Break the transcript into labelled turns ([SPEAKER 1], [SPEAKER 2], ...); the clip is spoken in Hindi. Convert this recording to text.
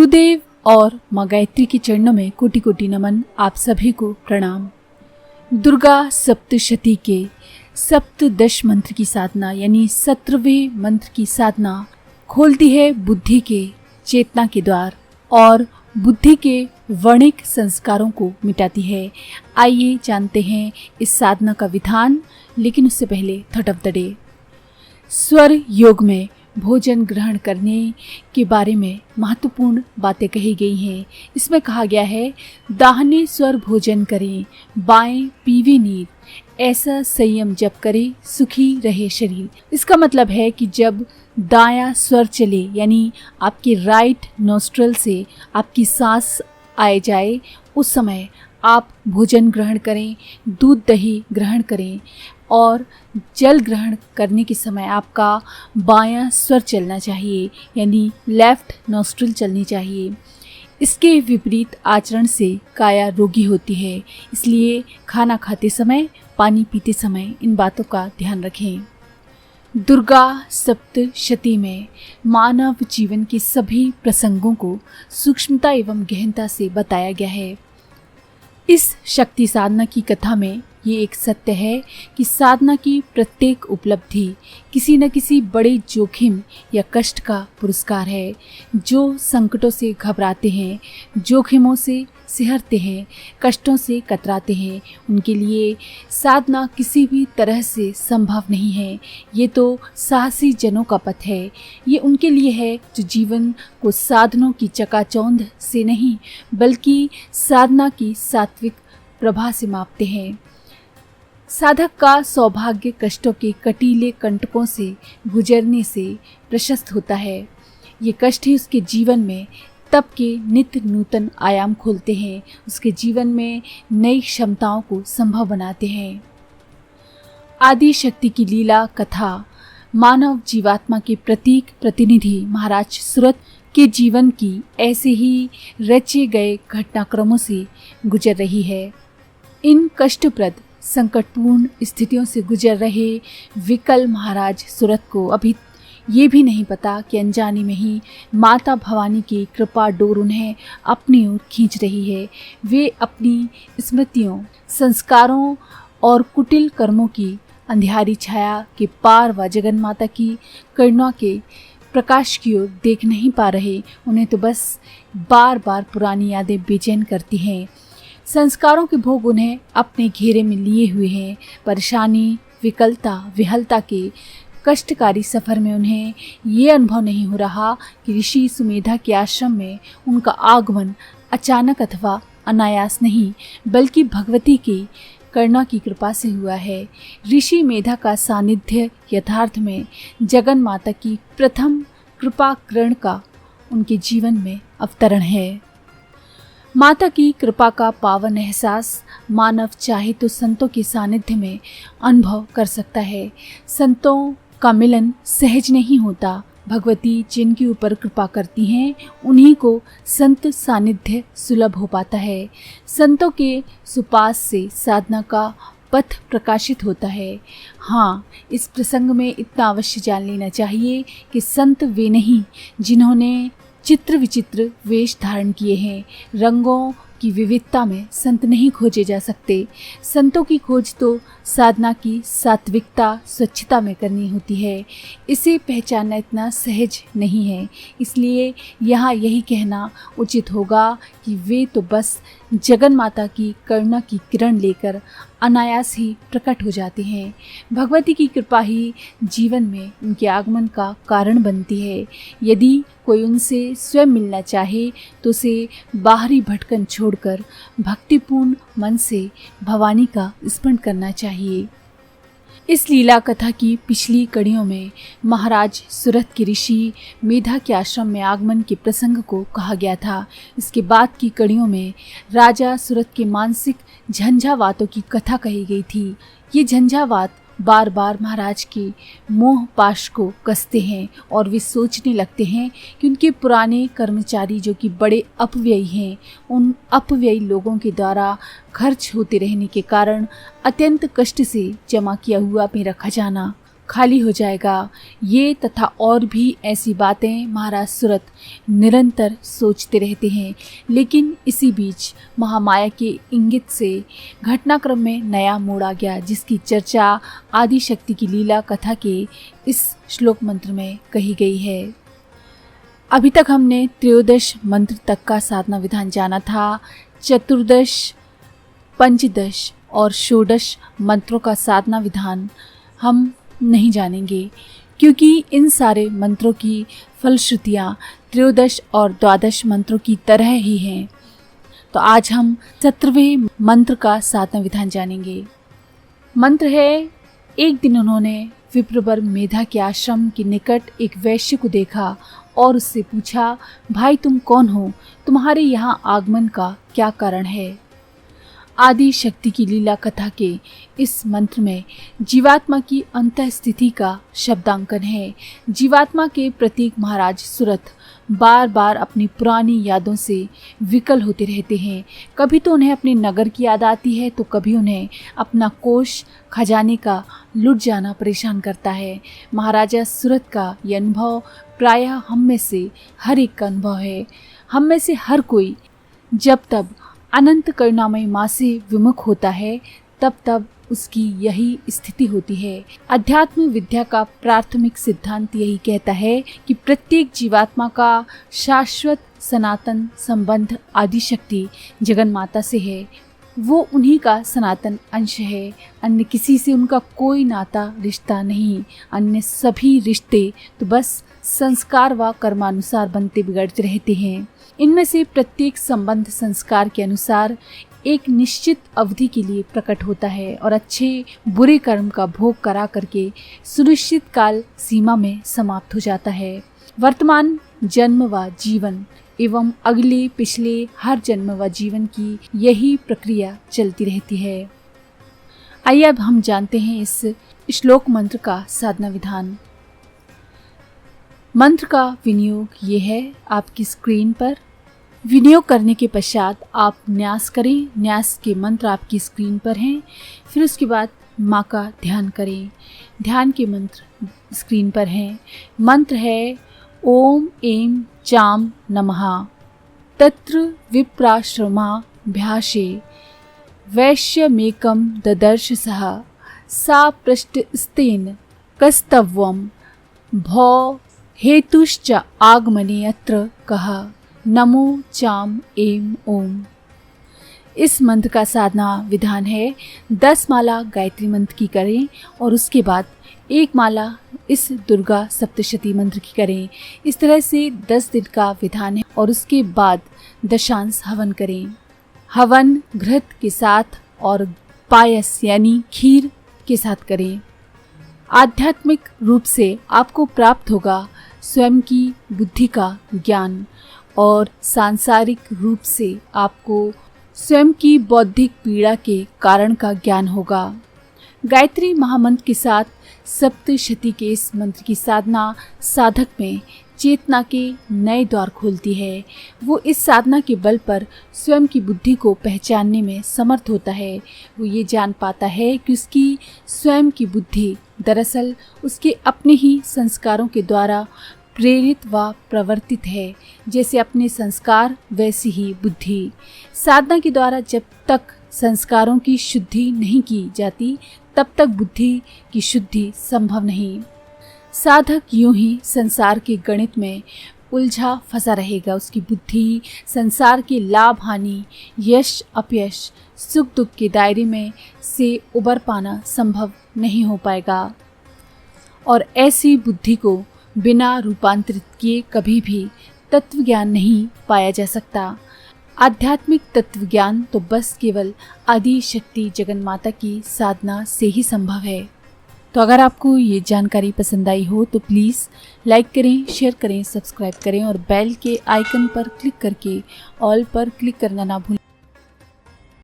[SPEAKER 1] गुरुदेव और माँ गायत्री के चरणों में कोटि कोटि नमन। आप सभी को प्रणाम। दुर्गा सप्तशती के सप्तदश मंत्र की साधना यानी 17वें मंत्र की साधना खोलती है बुद्धि के चेतना के द्वार और बुद्धि के वर्णिक संस्कारों को मिटाती है। आइए जानते हैं इस साधना का विधान, लेकिन उससे पहले थॉट ऑफ द डे। स्वर योग में भोजन ग्रहण करने के बारे में महत्वपूर्ण बातें कही गई हैं। इसमें कहा गया है, दाहिने स्वर भोजन करें, बाएं पीवे नीर, ऐसा संयम जप करे, सुखी रहे शरीर। इसका मतलब है कि जब दायां स्वर चले यानी आपके राइट नोस्ट्रल से आपकी सांस आए जाए, उस समय आप भोजन ग्रहण करें, दूध दही ग्रहण करें और जल ग्रहण करने के समय आपका बायां स्वर चलना चाहिए यानी लेफ्ट नोस्ट्रिल चलनी चाहिए। इसके विपरीत आचरण से काया रोगी होती है, इसलिए खाना खाते समय, पानी पीते समय इन बातों का ध्यान रखें। दुर्गा सप्तशती में मानव जीवन के सभी प्रसंगों को सूक्ष्मता एवं गहनता से बताया गया है। इस शक्ति साधना की कथा में ये एक सत्य है कि साधना की प्रत्येक उपलब्धि किसी न किसी बड़े जोखिम या कष्ट का पुरस्कार है। जो संकटों से घबराते हैं, जोखिमों से सिहरते हैं, कष्टों से कतराते हैं, उनके लिए साधना किसी भी तरह से संभव नहीं है। ये तो साहसी जनों का पथ है। ये उनके लिए है जो जीवन को साधनों की चकाचौंध से नहीं बल्कि साधना की सात्विक प्रभा से मापते हैं। साधक का सौभाग्य कष्टों के कटीले कंटकों से गुजरने से प्रशस्त होता है। ये कष्ट ही उसके जीवन में तप के नित्य नूतन आयाम खोलते हैं, उसके जीवन में नई क्षमताओं को संभव बनाते हैं। आदि शक्ति की लीला कथा मानव जीवात्मा के प्रतीक प्रतिनिधि महाराज सुरत के जीवन की ऐसे ही रचे गए घटनाक्रमों से गुजर रही है। इन कष्टप्रद संकटपूर्ण स्थितियों से गुजर रहे विकल महाराज सुरत को अभी ये भी नहीं पता कि अनजाने में ही माता भवानी की कृपा डोर उन्हें अपनी ओर खींच रही है। वे अपनी स्मृतियों, संस्कारों और कुटिल कर्मों की अंधियारी छाया के पार व जगन माता की करुणा के प्रकाश की ओर देख नहीं पा रहे। उन्हें तो बस बार बार पुरानी यादें बेचैन करती हैं। संस्कारों के भोग उन्हें अपने घेरे में लिए हुए हैं। परेशानी, विकलता, विहलता के कष्टकारी सफ़र में उन्हें ये अनुभव नहीं हो रहा कि ऋषि सुमेधा के आश्रम में उनका आगमन अचानक अथवा अनायास नहीं बल्कि भगवती की करुणा की कृपा से हुआ है। ऋषि मेधा का सानिध्य यथार्थ में जगन माता की प्रथम कृपा किरण का उनके जीवन में अवतरण है। माता की कृपा का पावन एहसास मानव चाहे तो संतों के सानिध्य में अनुभव कर सकता है। संतों का मिलन सहज नहीं होता। भगवती जिनके ऊपर कृपा करती हैं उन्हीं को संत सानिध्य सुलभ हो पाता है। संतों के सुपास से साधना का पथ प्रकाशित होता है। हाँ, इस प्रसंग में इतना अवश्य जान लेना चाहिए कि संत वे नहीं जिन्होंने चित्र विचित्र वेश धारण किए हैं। रंगों की विविधता में संत नहीं खोजे जा सकते। संतों की खोज तो साधना की सात्विकता, स्वच्छता में करनी होती है। इसे पहचानना इतना सहज नहीं है। इसलिए यहाँ यही कहना उचित होगा कि वे तो बस जगन माता की करुणा की किरण लेकर अनायास ही प्रकट हो जाते हैं। भगवती की कृपा ही जीवन में उनके आगमन का कारण बनती है। यदि कोई उनसे स्वयं मिलना चाहे तो उसे बाहरी भटकन छोड़कर भक्तिपूर्ण मन से भवानी का स्मरण करना चाहिए। इस लीला कथा की पिछली कड़ियों में महाराज सुरत के ऋषि मेधा के आश्रम में आगमन के प्रसंग को कहा गया था। इसके बाद की कड़ियों में राजा सुरत के मानसिक झंझावातों की कथा कही गई थी। ये झंझावात बार बार महाराज के मोह पाश को कसते हैं और वे सोचने लगते हैं कि उनके पुराने कर्मचारी जो कि बड़े अपव्ययी हैं, उन अपव्ययी लोगों के द्वारा खर्च होते रहने के कारण अत्यंत कष्ट से जमा किया हुआ मेरा खजाना खाली हो जाएगा। ये तथा और भी ऐसी बातें महाराज सूरत निरंतर सोचते रहते हैं। लेकिन इसी बीच महामाया के इंगित से घटनाक्रम में नया मोड़ आ गया, जिसकी चर्चा आदि शक्ति की लीला कथा के इस श्लोक मंत्र में कही गई है। अभी तक हमने त्रयोदश मंत्र तक का साधना विधान जाना था। चतुर्दश, पंचदश और षोडश मंत्रों का साधना विधान हम नहीं जानेंगे, क्योंकि इन सारे मंत्रों की फलश्रुतियाँ त्रयोदश और द्वादश मंत्रों की तरह ही हैं। तो आज हम 17वें मंत्र का साधना विधान जानेंगे। मंत्र है, एक दिन उन्होंने विप्रवर मेधा के आश्रम के निकट एक वैश्य को देखा और उससे पूछा, भाई तुम कौन हो? तुम्हारे यहाँ आगमन का क्या कारण है? आदि शक्ति की लीला कथा के इस मंत्र में जीवात्मा की अंतः स्थिति का शब्दांकन है। जीवात्मा के प्रतीक महाराज सूरत बार बार अपनी पुरानी यादों से विकल होते रहते हैं। कभी तो उन्हें अपने नगर की याद आती है, तो कभी उन्हें अपना कोष खजाने का लुट जाना परेशान करता है। महाराजा सूरत का यह अनुभव प्रायः हम में से हर एक का अनुभव है। हम में से हर कोई जब तब अनंत करुणामय माँ से विमुख होता है, तब तब उसकी यही स्थिति होती है। अध्यात्म विद्या का प्राथमिक सिद्धांत यही कहता है कि प्रत्येक जीवात्मा का शाश्वत सनातन संबंध आदि शक्ति जगन माता से है। वो उन्हीं का सनातन अंश है। अन्य किसी से उनका कोई नाता रिश्ता नहीं। अन्य सभी रिश्ते तो बस संस्कार व कर्मानुसार बनते बिगड़ते रहते हैं। इनमें से प्रत्येक संबंध संस्कार के अनुसार एक निश्चित अवधि के लिए प्रकट होता है और अच्छे बुरे कर्म का भोग करा करके सुनिश्चित काल सीमा में समाप्त हो जाता है। वर्तमान जन्म व जीवन एवं अगले पिछले हर जन्म व जीवन की यही प्रक्रिया चलती रहती है। आइए अब हम जानते हैं इस श्लोक मंत्र का साधना विधान। मंत्र का विनियोग ये है, आपकी स्क्रीन पर। विनियोग करने के पश्चात आप न्यास करें। न्यास के मंत्र आपकी स्क्रीन पर हैं। फिर उसके बाद माँ का ध्यान करें। ध्यान के मंत्र स्क्रीन पर हैं। मंत्र है, ओम ऐं चाम नमः तत्र विप्राश्रमा भ्याशे वैश्यमेकं ददर्श सः सा पृष्ठस्तेन कस्तवं भौ हेतुश्च आगमने अत्र कः नमो चाम ऐं ओम। इस मंत्र का साधना विधान है, 10 माला गायत्री मंत्र की करें और उसके बाद 1 माला इस दुर्गा सप्तशती मंत्र की करें। इस तरह से 10 दिन का विधान है और उसके बाद दशांश हवन करें। हवन घृत के साथ और पायस यानी खीर के साथ करें। आध्यात्मिक रूप से आपको प्राप्त होगा स्वयं की बुद्धि का ज्ञान और सांसारिक रूप से आपको स्वयं की बौद्धिक पीड़ा के कारण का ज्ञान होगा। गायत्री महामंत्र के साथ सप्तशती के इस मंत्र की साधना साधक में चेतना के नए द्वार खोलती है। वो इस साधना के बल पर स्वयं की बुद्धि को पहचानने में समर्थ होता है। वो ये जान पाता है कि उसकी स्वयं की बुद्धि दरअसल उसके अपने ही संस्कारों के द्वारा प्रेरित व प्रवर्तित है। जैसे अपने संस्कार वैसी ही बुद्धि। साधना के द्वारा जब तक संस्कारों की शुद्धि नहीं की जाती, तब तक बुद्धि की शुद्धि संभव नहीं। साधक यूं ही संसार के गणित में उलझा फंसा रहेगा। उसकी बुद्धि संसार के लाभ हानि, यश अपयश, सुख दुख के दायरे में से उबर पाना संभव नहीं हो पाएगा। और ऐसी बुद्धि को बिना रूपांतरित किए कभी भी तत्व ज्ञान नहीं पाया जा सकता। आध्यात्मिक तत्व ज्ञान तो बस केवल आदि शक्ति जगन माता की साधना से ही संभव है। तो अगर आपको ये जानकारी पसंद आई हो तो प्लीज़ लाइक करें, शेयर करें, सब्सक्राइब करें और बेल के आइकन पर क्लिक करके ऑल पर क्लिक करना ना भूलें।